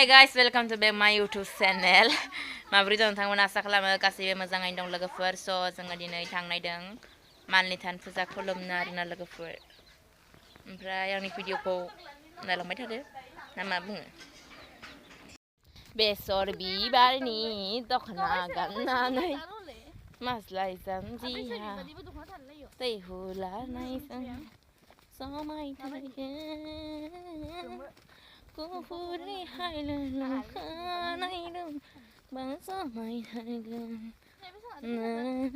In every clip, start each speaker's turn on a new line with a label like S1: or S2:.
S1: guys, welcome to my YouTube channel. Mabri dong thang mana sakla ma kasih mazangai dong Lwgwfwr. So jangan dinai thang nai dong Manli Than Puja Wrwibaidi Lwgwfwr. Ompray yang ni video ko nalambai thade. Nama bunga. Besor bibarni dokhna gananai maslai janjiha tei hula nai sang somai thai cô phu đi hai lần làm khá này đâu bằng gió mây hai gần này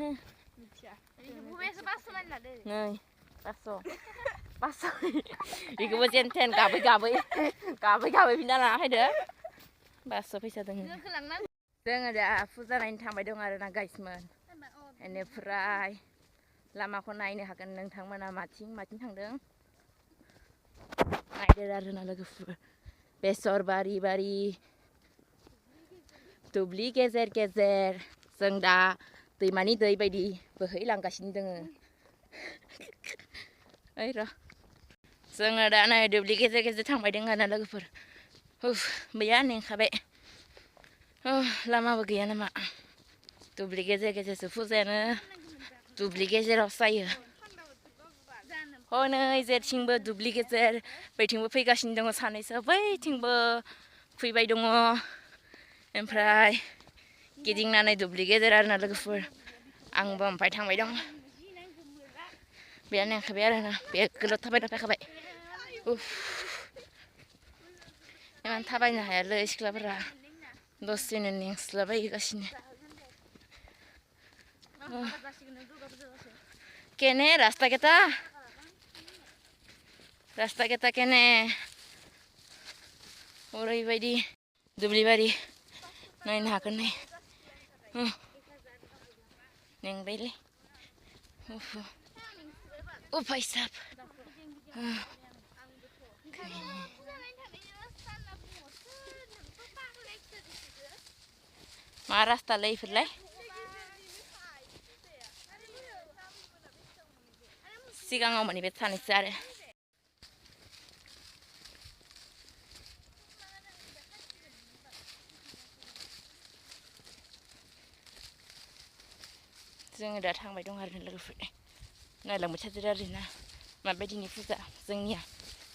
S1: paso iku bagian ten kabe pindah hai deh paso bisa dengar ada puja naik thang dong arena guys man ini fry lama ko naik hakan neng thang mana mating thang dong naik dari arena Lwgwfwr besor bari दुब्लि गेजेर जों दा दैमानि दै बायदि बोहैलांगासिनो दङ ओइ र जोङो दा नै दुब्लि गेजेर थांबाय दङ आरोना लोगोफोर मैया मेंखाबाय लामाबो गैया नामा दुब्लि गेजेरसो फुजायानो दुब्लि गेजेराव जायो हनै जेथिंबो दुब्लि गेजेर बैथिंबो फैगासिनो दङ सानैसो बैथिंबो फैबाय दङ ओमफ्राय गिदिंनानै दुब्लि गेजेर आरोना लोगोफोर आंबो ओमफ्राय थांबाय दं बेयानो ओंखारबाय आरोना बे गोलाव थाबायना फैखाबाय इमान थाबायनो हायालै सिख्लाफोरा दसेनो मेंस्लाबायगासिनो केने रास्ता केटा केने ओरैबायदि दुब्लिबारि नायनो हागोन नै मेंबायलै फायसाब मा रास्तालै इफोरलाय सिगाङाव माने बे सानैसो आरो जोङो दा थांबाय दं आरो लोगोफोर नायलांबाय थादो आरोना माबायदिनि फुजा जोंनिया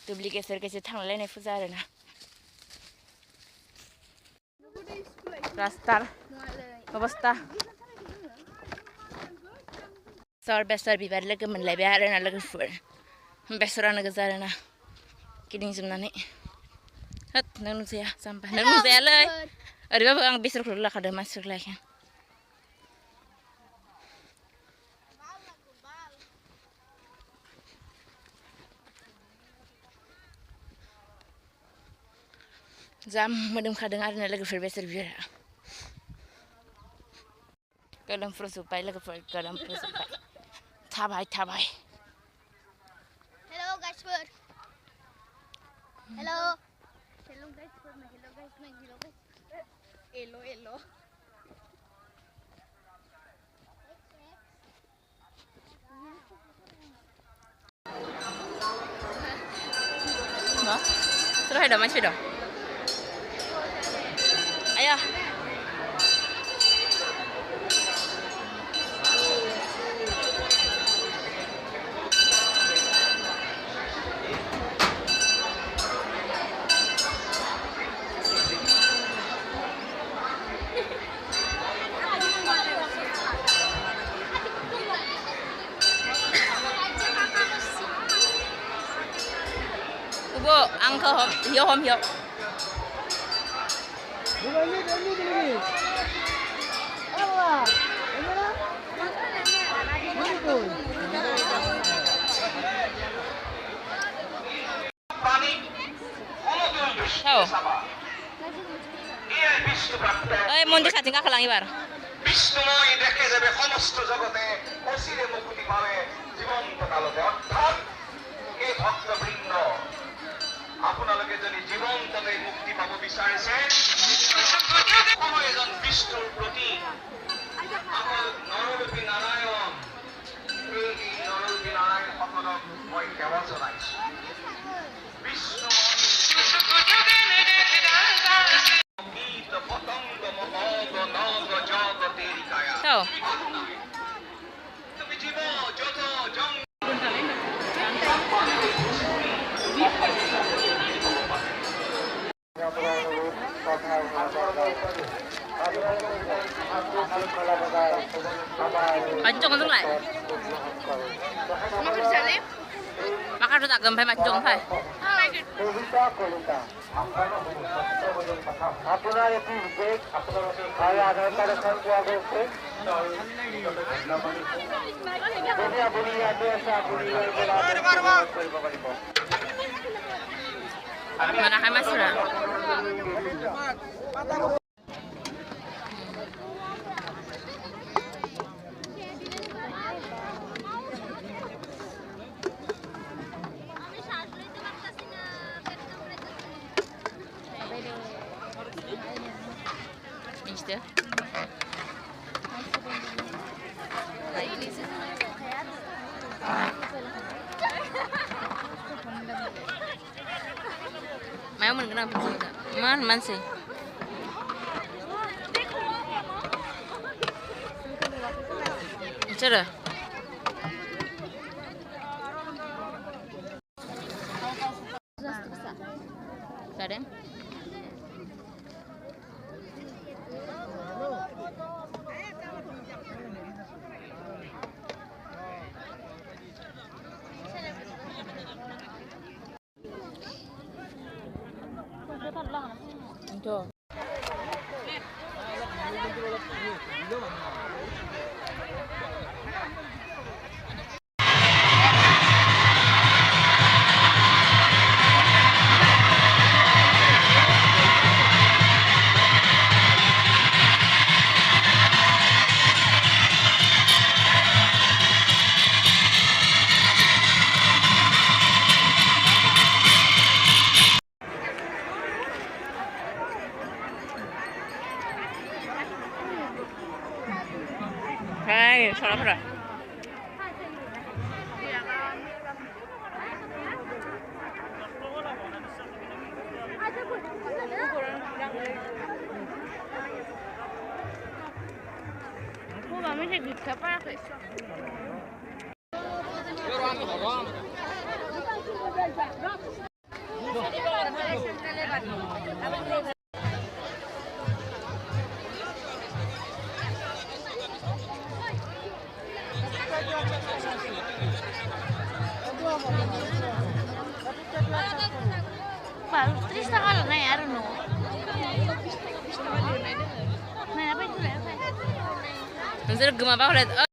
S1: दुब्लि गेजेर थांलायनाय फुजा आरोना रास्तार अबस्था बेसर बिबार लोगो मोनलायबाय आरोना लोगोफोर बेसरानो गोजा आरोना गिदिंजोबनानै होद नों नुजाया जाम्बा नों नुजायालै ओरैबाबो आं बेसरखौ लाखादों मानसिफोर लायखां जा मोदोमखादों आरोना लोगोफोर बेसर बिबारा गोलोमफ्रुजोब्बाय लोगोफोर गोलोमफ्रुजोब्बाय थाबाय
S2: Hello guys, hello guys, hello.
S1: Nah, terus ada masih dong. Ayo. Ibu, angkel hiyo. মন্দির খাতে কাকলাং এবার
S3: বিষ্ণুময় দেখে যাবে সমস্ত জগতে অচিরে মুক্তি পাবে জীবন্ত কালতে অর্থাৎ এই ভক্তবৃন্দ আপোনালোকে যদি জীবন্তভাৱে মুক্তি পাব বিচাৰিছে কোনো এজন বিষ্ণুৰ প্ৰতি আমাৰ নৰৰূপী নাৰায়ণ এই নৰৰূপী নাৰায়ণ সকলক মই সেৱা জনাইছো Vishnu
S1: Mancung itu nggak?
S2: Makan salib.
S1: Makan udah tak gempai mancung thôi.
S4: আপনার একটি উদ্বেগ আর আধার কার্ডের সঙ্গে আগেছে যদি আপনি ইয়াতে আছে আপনি
S1: Mana kayak mas sudah? İşte. Mau mình kenapa sih? Man sih. Cerah. Kadang. Itu. Hai, salah berapa? Aku mami saya gitu apa kayak? Baru 3 tanggal na ya, no? Nah, apa itu? Nanti gempa ulit.